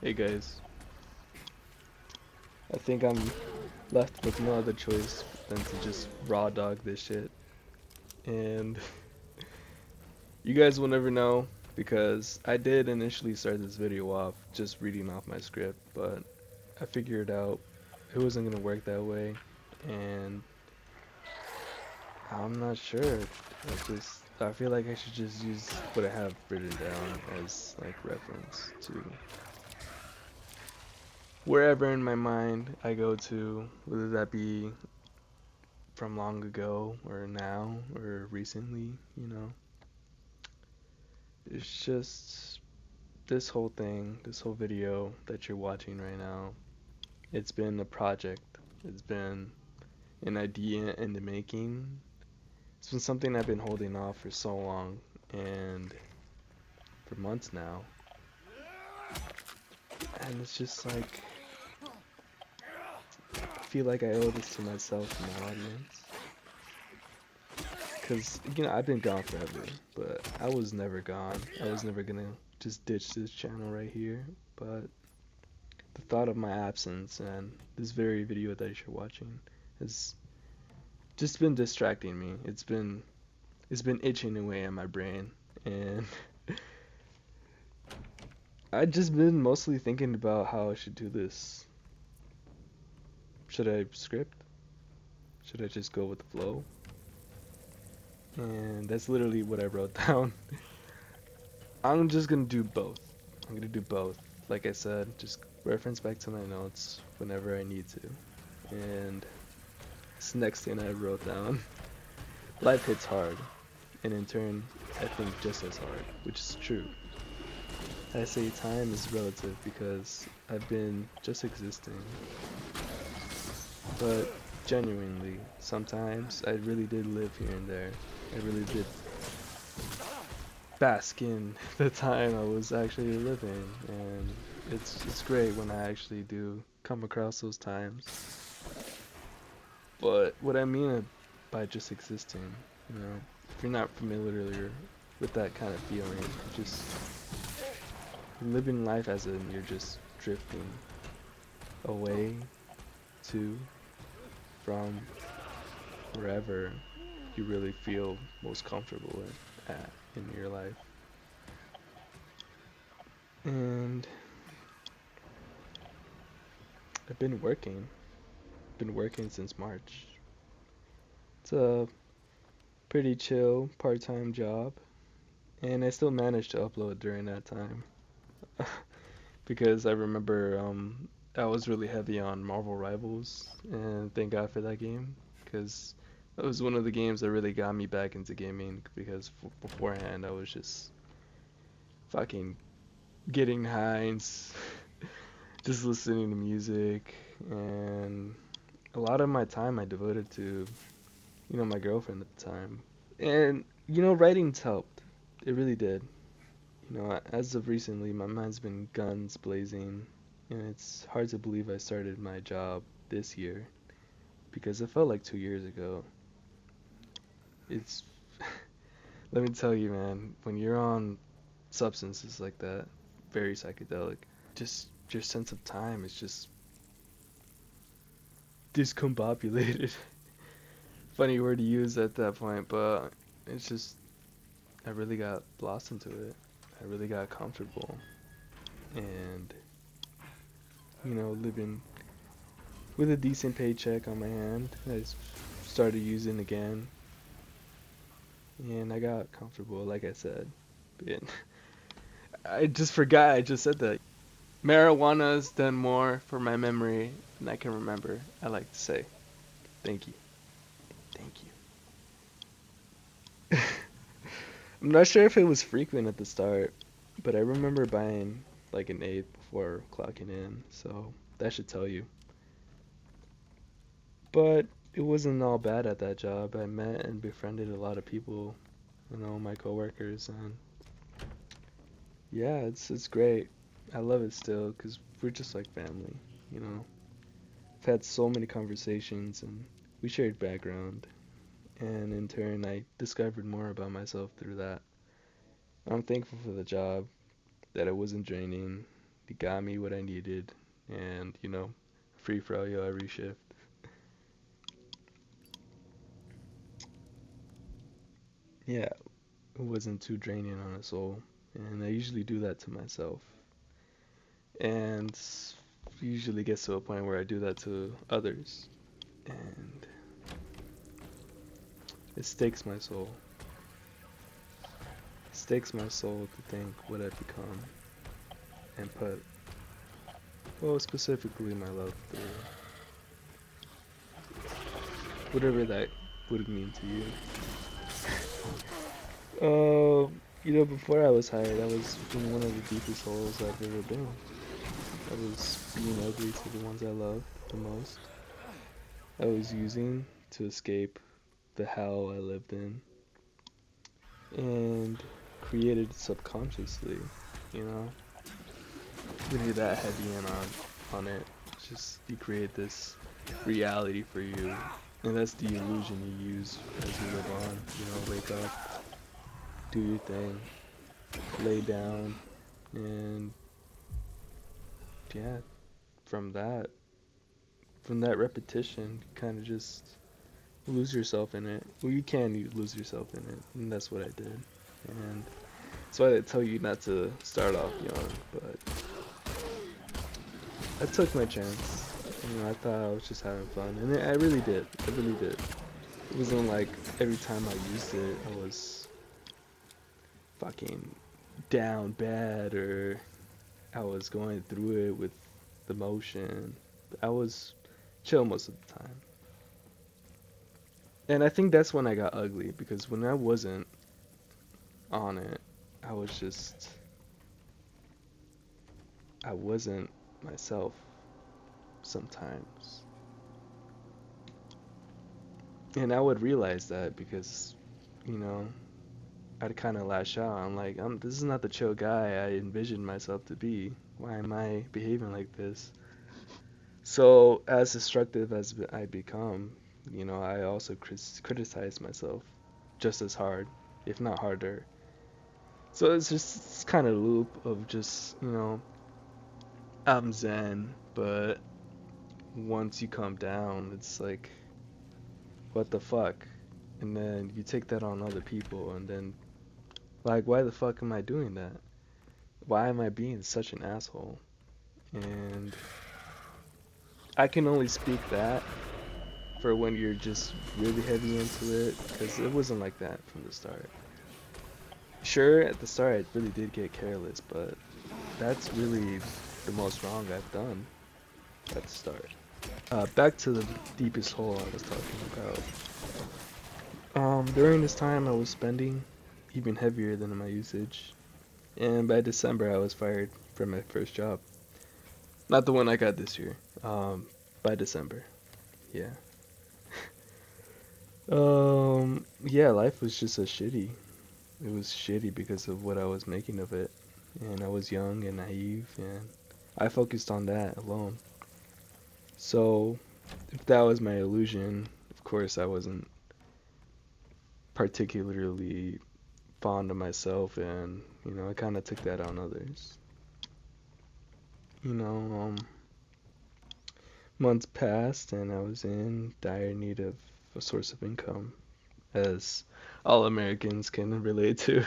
Hey guys, I think I'm left with no other choice than to just raw dog this shit. And you guys will never know because I did initially start this video off just reading off my script, but I figured out it wasn't gonna work that way. And I'm not sure. I feel like I should just use what I have written down as like reference to wherever in my mind I go to, whether that be from long ago or now or recently. It's just this whole video that you're watching right now, it's been a project. It's been an idea in the making. It's been something I've been holding off for so long and for months now. And it's just like, I feel like I owe this to myself and my audience. Because, I've been gone forever, but I was never gone. I was never gonna just ditch this channel right here. But the thought of my absence and this very video that you're watching has just been distracting me. It's been itching away at my brain, and I've just been mostly thinking about how I should do this. Should I script? Should I just go with the flow? And that's literally what I wrote down. I'm just gonna do both. I'm gonna do both. Like I said, just reference back to my notes whenever I need to. And this next thing I wrote down, life hits hard, and in turn, I think just as hard, which is true. I say time is relative because I've been just existing, but genuinely, sometimes I really did live here and there. I really did bask in the time I was actually living, and it's great when I actually do come across those times. But what I mean by just existing, if you're not familiar with that kind of feeling, just living life as in you're just drifting away to, from wherever you really feel most comfortable at in your life. And I've been working since March. It's a pretty chill part-time job, and I still managed to upload during that time. Because I remember I was really heavy on Marvel Rivals, and thank God for that game, because that was one of the games that really got me back into gaming, because beforehand I was just fucking getting high and just listening to music, and a lot of my time I devoted to, my girlfriend at the time. And, writing's helped. It really did. As of recently, my mind's been guns blazing, and it's hard to believe I started my job this year because it felt like 2 years ago. It's, let me tell you, man, when you're on substances like that, very psychedelic, just your sense of time is just discombobulated. Funny word to use at that point, but it's just, I really got lost into it. I really got comfortable, and living with a decent paycheck on my hand, started using again, and I got comfortable, like I said. And I just forgot I just said that. Marijuana's done more for my memory than I can remember. I like to say, thank you, thank you. I'm not sure if it was frequent at the start, but I remember buying like an eighth before clocking in, so that should tell you. But it wasn't all bad at that job. I met and befriended a lot of people, my coworkers, and yeah, it's great. I love it still because we're just like family, you know. I've had so many conversations and we shared background, and in turn, I discovered more about myself through that. I'm thankful for the job, that it wasn't draining, It got me what I needed, and free for all yo every shift. Yeah, it wasn't too draining on a soul, and I usually do that to myself, and usually gets to a point where I do that to others, and it stakes my soul. It stakes my soul to think what I've become and put, well, specifically my love through whatever that would mean to you. Before I was hired, I was in one of the deepest holes I've ever been. I was being ugly to the ones I loved the most. I was using to escape the hell I lived in and created subconsciously, you know? When you're that heavy in on it, it's just you create this reality for you. And that's the illusion you use as you live on. Wake up, do your thing, lay down, and yeah, from that from that repetition, you kind of just lose yourself in it. Well, you can lose yourself in it, and that's what I did. And that's why I tell you not to start off young, but I took my chance. I thought I was just having fun, and I really did. I really did. It wasn't like every time I used it, I was fucking down bad or I was going through it with the motion. I was chill most of the time. And I think that's when I got ugly because when I wasn't on it, I was just, I wasn't myself sometimes. And I would realize that because, you know, I'd kind of lash out. I'm like, this is not the chill guy I envisioned myself to be. Why am I behaving like this? So, as destructive as I become, I also criticize myself just as hard, if not harder. So it's just this kind of loop of just, I'm zen, but once you come down, it's like, what the fuck? And then you take that on other people, and then, like, why the fuck am I doing that? Why am I being such an asshole? And I can only speak that for when you're just really heavy into it, because it wasn't like that from the start. Sure, at the start I really did get careless, but that's really the most wrong I've done at the start. Back to the deepest hole I was talking about. During this time I was spending even heavier than my usage, and by December I was fired from my first job. Not the one I got this year. By December, yeah. Yeah, life was just a shitty. It was shitty because of what I was making of it. And I was young and naive, and I focused on that alone. So, if that was my illusion, of course I wasn't particularly fond of myself, and, I kind of took that on others. You know, um, Months passed, and I was in dire need of a source of income, as all Americans can relate to.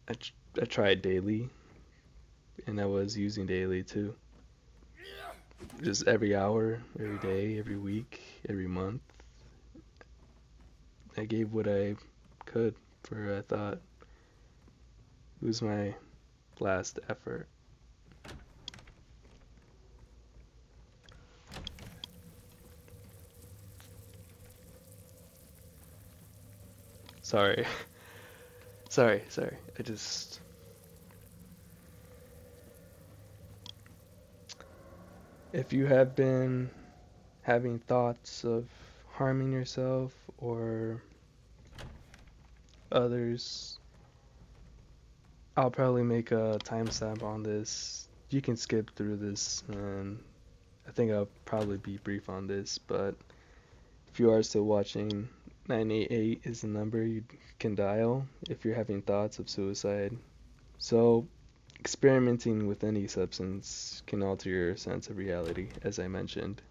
I tried daily, and I was using daily too. Just every hour, every day, every week, every month. I gave what I could for I thought it was my last effort. Sorry. Sorry. I just if you have been having thoughts of harming yourself or others, I'll probably make a timestamp on this. You can skip through this, and I think I'll probably be brief on this, but if you are still watching, 988 is the number you can dial if you're having thoughts of suicide. So Experimenting with any substance can alter your sense of reality, as I mentioned.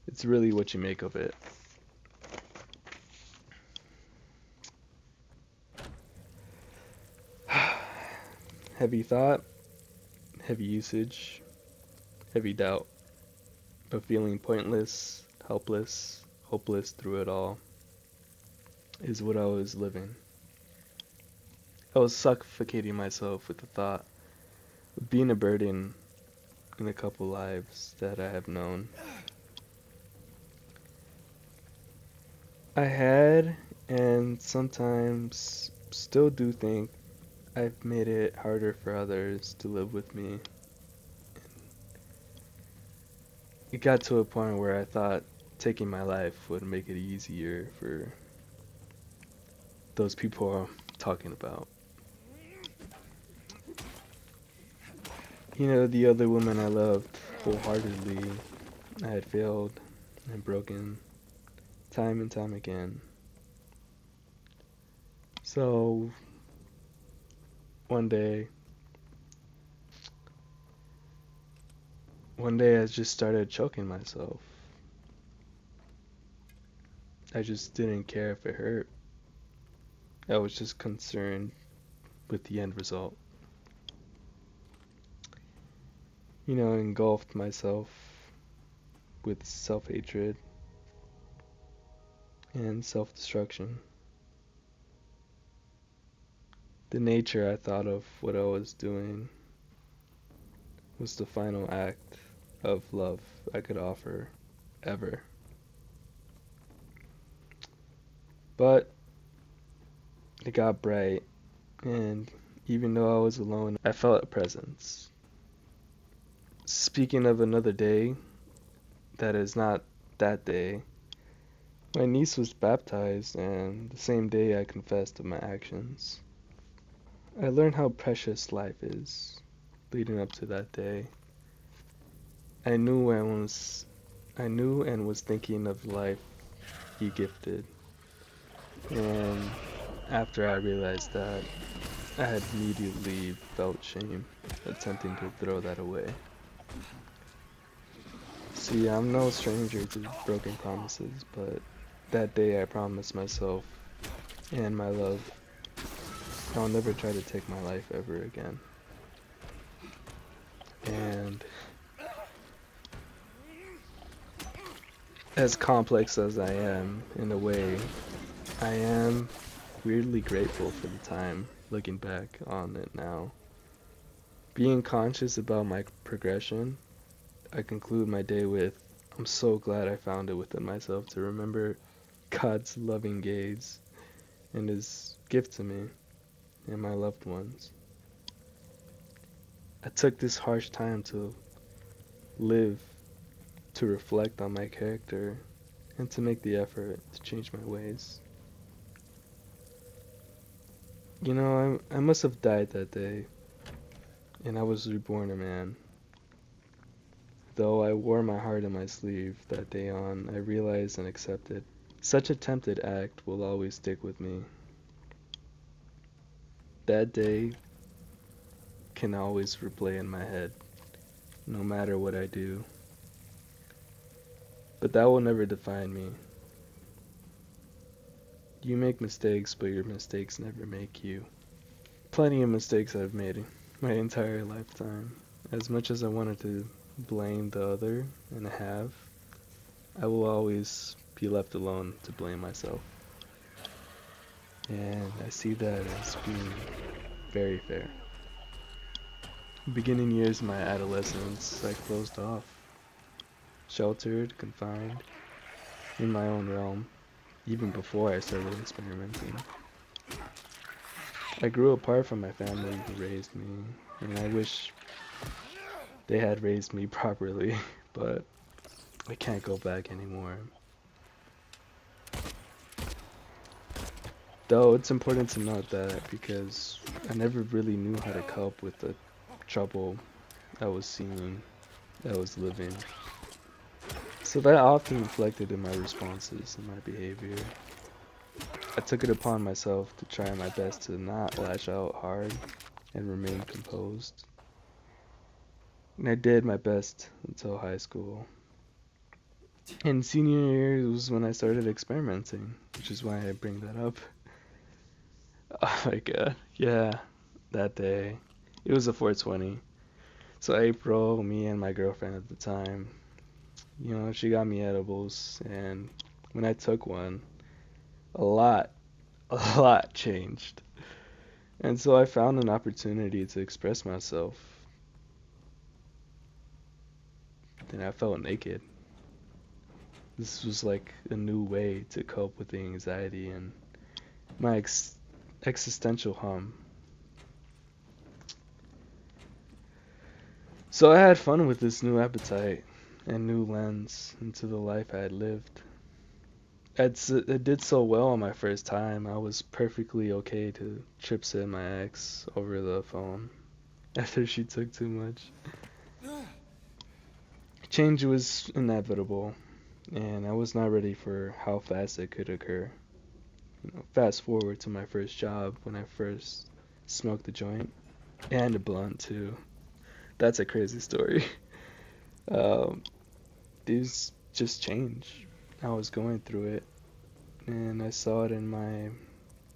It's really what you make of it. Heavy thought, heavy usage, heavy doubt, but feeling pointless, helpless, hopeless through it all is what I was living. I was suffocating myself with the thought of being a burden in a couple lives that I have known. I had, and sometimes still do think I've made it harder for others to live with me. It got to a point where I thought taking my life would make it easier for those people I'm talking about. You know, the other woman I loved wholeheartedly, I had failed and broken time and time again. So, one day I just started choking myself. I just didn't care if it hurt. I was just concerned with the end result. You know, engulfed myself with self-hatred and self-destruction. The nature I thought of what I was doing was the final act of love I could offer ever. But it got bright, and even though I was alone, I felt a presence. Speaking of another day, that is not that day, my niece was baptized, and the same day I confessed of my actions. I learned how precious life is leading up to that day. I knew and was thinking of life he gifted. And after I realized that, I had immediately felt shame attempting to throw that away. See, I'm no stranger to broken promises, but that day I promised myself and my love I'll never try to take my life ever again. And as complex as I am, in a way, I am weirdly grateful for the time looking back on it now. Being conscious about my progression, I conclude my day with, I'm so glad I found it within myself to remember God's loving gaze and his gift to me and my loved ones. I took this harsh time to live, to reflect on my character, and to make the effort to change my ways. You know, I must have died that day, and I was reborn a man. Though I wore my heart on my sleeve that day on, I realized and accepted such attempted act will always stick with me. That day can always replay in my head, no matter what I do. But that will never define me. You make mistakes, but your mistakes never make you. Plenty of mistakes I've made my entire lifetime. As much as I wanted to blame the other, and have, I will always be left alone to blame myself. And I see that as being very fair. Beginning years of my adolescence, I closed off, sheltered, confined, in my own realm, even before I started experimenting. I grew apart from my family who raised me, and I wish they had raised me properly, but I can't go back anymore. Though it's important to note that because I never really knew how to cope with the trouble I was seeing, I was living. So that often reflected in my responses and my behavior. I took it upon myself to try my best to not lash out hard and remain composed. And I did my best until high school. And senior year was when I started experimenting, which is why I bring that up. Oh my god. Yeah, that day. It was a 420. So April, me and my girlfriend at the time, she got me edibles, and when I took one, a lot, a lot changed. And so I found an opportunity to express myself, and I felt naked. This was like a new way to cope with the anxiety and my existential hum. So I had fun with this new appetite and new lens into the life I had lived. It did so well on my first time. I was perfectly okay to trip sit my ex over the phone after she took too much. Change was inevitable, and I was not ready for how fast it could occur. Fast forward to my first job when I first smoked the joint and a blunt too. That's a crazy story. Um, these just change. I was going through it, and I saw it in my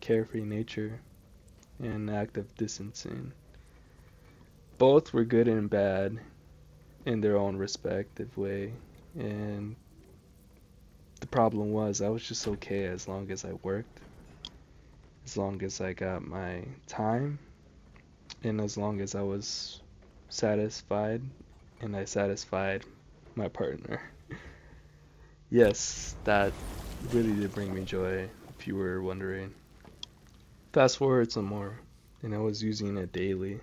carefree nature and active distancing. Both were good and bad in their own respective way, and the problem was I was just okay as long as I worked, as long as I got my time, and as long as I was satisfied and I satisfied my partner. Yes, that really did bring me joy, if you were wondering. Fast forward some more, and I was using it daily,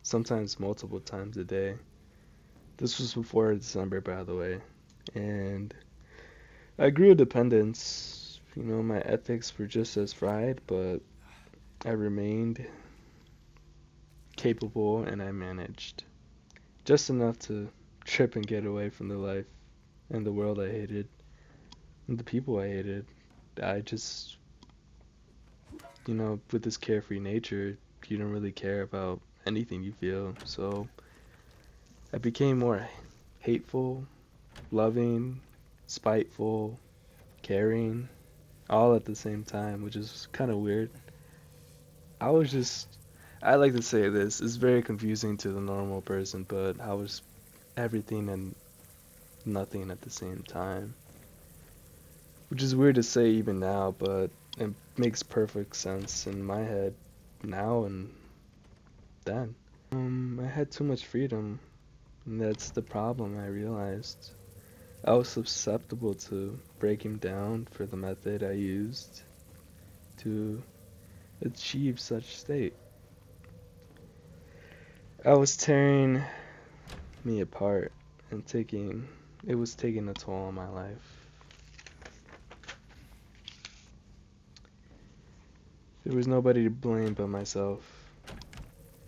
sometimes multiple times a day. This was before December, by the way. And I grew a dependence. My ethics were just as fried, but I remained capable and I managed. Just enough to trip and get away from the life and the world I hated and the people I hated. I just, with this carefree nature, you don't really care about anything you feel. So I became more hateful, loving, spiteful, caring, all at the same time, which is kind of weird. I was just, I like to say this, it's very confusing to the normal person, but I was everything and nothing at the same time. Which is weird to say even now, but it makes perfect sense in my head now and then. I had too much freedom, and that's the problem I realized. I was susceptible to breaking down for the method I used to achieve such state. I was tearing me apart and it was taking a toll on my life. There was nobody to blame but myself.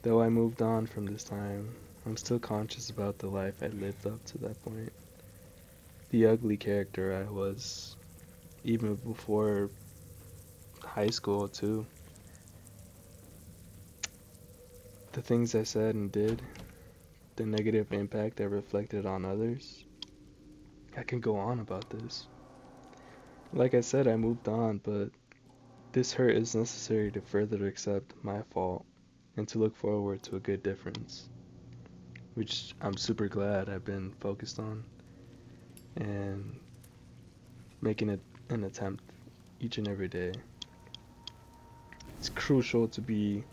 Though I moved on from this time, I'm still conscious about the life I lived up to that point. The ugly character I was, even before high school too. The things I said and did, the negative impact I reflected on others. I can go on about this. Like I said, I moved on, but this hurt is necessary to further accept my fault and to look forward to a good difference, which I'm super glad I've been focused on and making it an attempt each and every day. It's crucial to be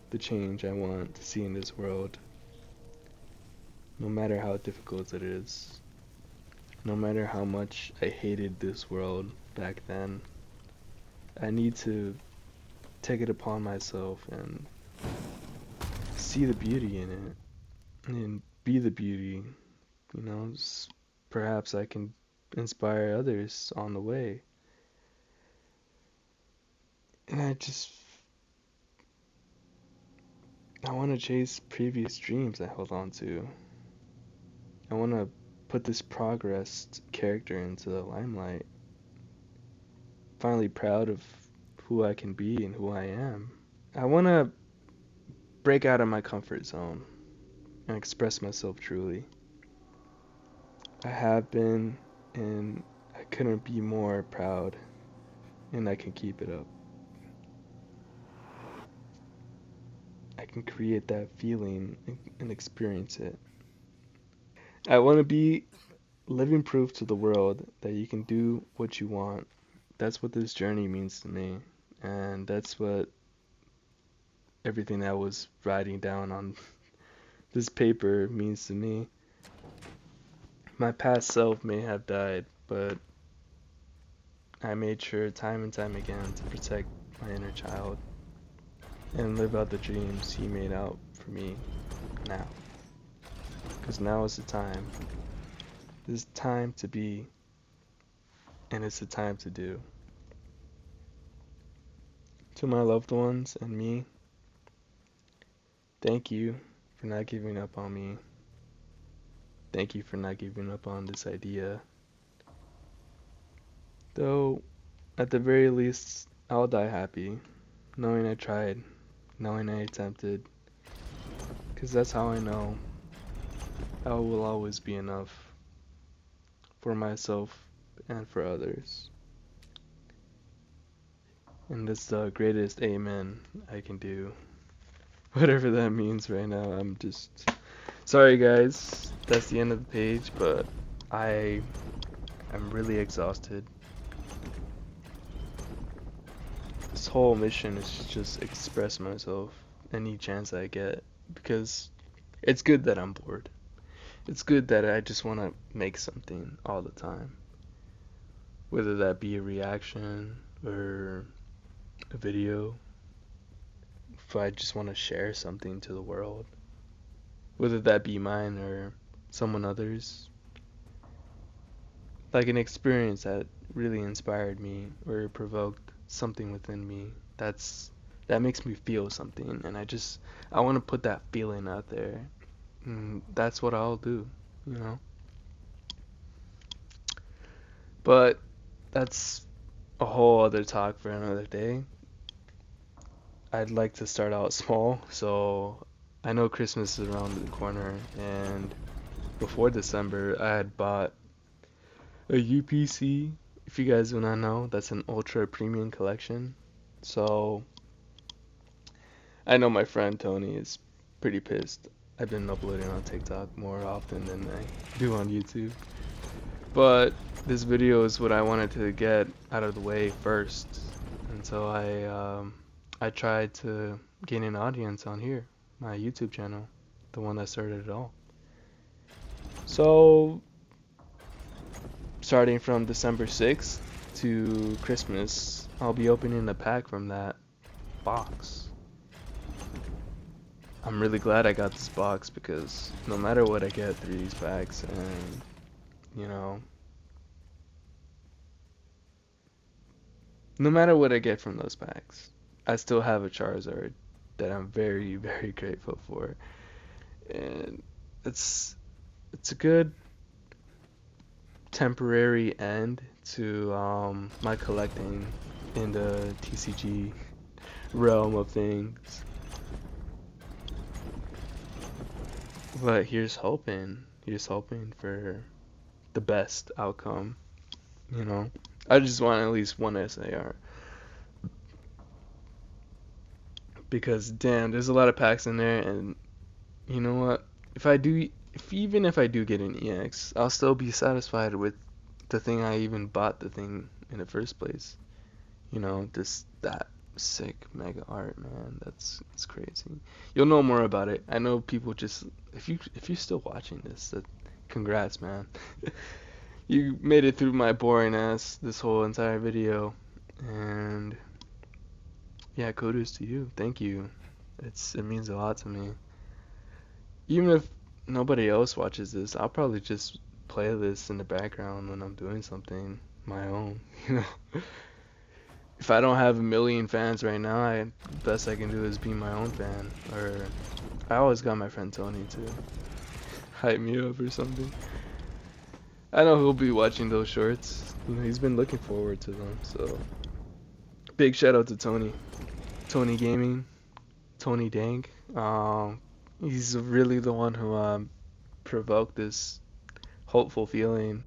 the change I want to see in this world, no matter how difficult it is, no matter how much I hated this world back then. I need to take it upon myself and see the beauty in it and be the beauty. You know, perhaps I can inspire others on the way. And I want to chase previous dreams I held on to. I want to put this progressed character into the limelight. Finally proud of who I can be and who I am. I want to break out of my comfort zone and express myself truly. I have been, and I couldn't be more proud, and I can keep it up. I can create that feeling and experience it. I want to be living proof to the world that you can do what you want. That's what this journey means to me, and that's what everything I was writing down on this paper means to me. My past self may have died, but I made sure time and time again to protect my inner child and live out the dreams he made out for me now. Because now is the time. It's time to be, and it's the time to do. To my loved ones and me, thank you for not giving up on me. Thank you for not giving up on this idea. Though, at the very least, I'll die happy, knowing I tried, knowing I attempted, because that's how I know I will always be enough for myself and for others. And that's the greatest amen I can do. Whatever that means right now, I'm just sorry guys. That's the end of the page, but I'm really exhausted. This whole mission is to just express myself any chance I get, because it's good that I'm bored. It's good that I just want to make something all the time. Whether that be a reaction or a video, if I just want to share something to the world, whether that be mine or someone other's, like an experience that really inspired me or provoked something within me, that makes me feel something, and I want to put that feeling out there, and that's what I'll do, you know. But that's a whole other talk for another day. I'd like to start out small, so I know Christmas is around the corner, and before December, I had bought a UPC. If you guys do not know, that's an ultra premium collection. So I know my friend Tony is pretty pissed. I've been uploading on TikTok more often than I do on YouTube. But this video is what I wanted to get out of the way first. And so I tried to gain an audience on here, my YouTube channel, the one that started it all. So starting from December 6th to Christmas, I'll be opening a pack from that box. I'm really glad I got this box, because no matter what I get through these packs, and you know, no matter what I get from those packs, I still have a Charizard that I'm very, very grateful for. And it's a good temporary end to my collecting in the TCG realm of things. But here's hoping for the best outcome, you know. I just want at least one SAR. Because damn, there's a lot of packs in there, and you know what? Even if I do get an EX, I'll still be satisfied with the thing I even bought the thing in the first place. You know, that sick mega art, man. It's crazy. You'll know more about it. I know people just if you're still watching this, congrats, man. You made it through my boring ass this whole entire video, and yeah, kudos to you. Thank you. It means a lot to me. Even if nobody else watches this, I'll probably just play this in the background when I'm doing something my own, you know. If I don't have a million fans right now, the best I can do is be my own fan. Or I always got my friend Tony to hype me up or something. I know he'll be watching those shorts. You know, he's been looking forward to them. So big shout out to Tony. Tony Gaming. Tony Dank. Um, he's really the one who provoked this hopeful feeling.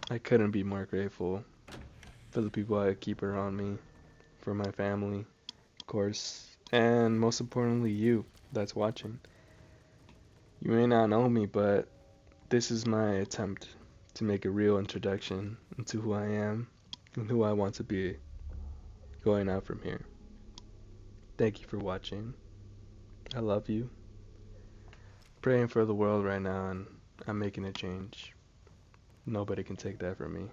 I couldn't be more grateful for the people I keep around me, for my family, of course, and most importantly, you that's watching. You may not know me, but this is my attempt to make a real introduction into who I am and who I want to be going out from here. Thank you for watching. I love you. Praying for the world right now, and I'm making a change. Nobody can take that from me.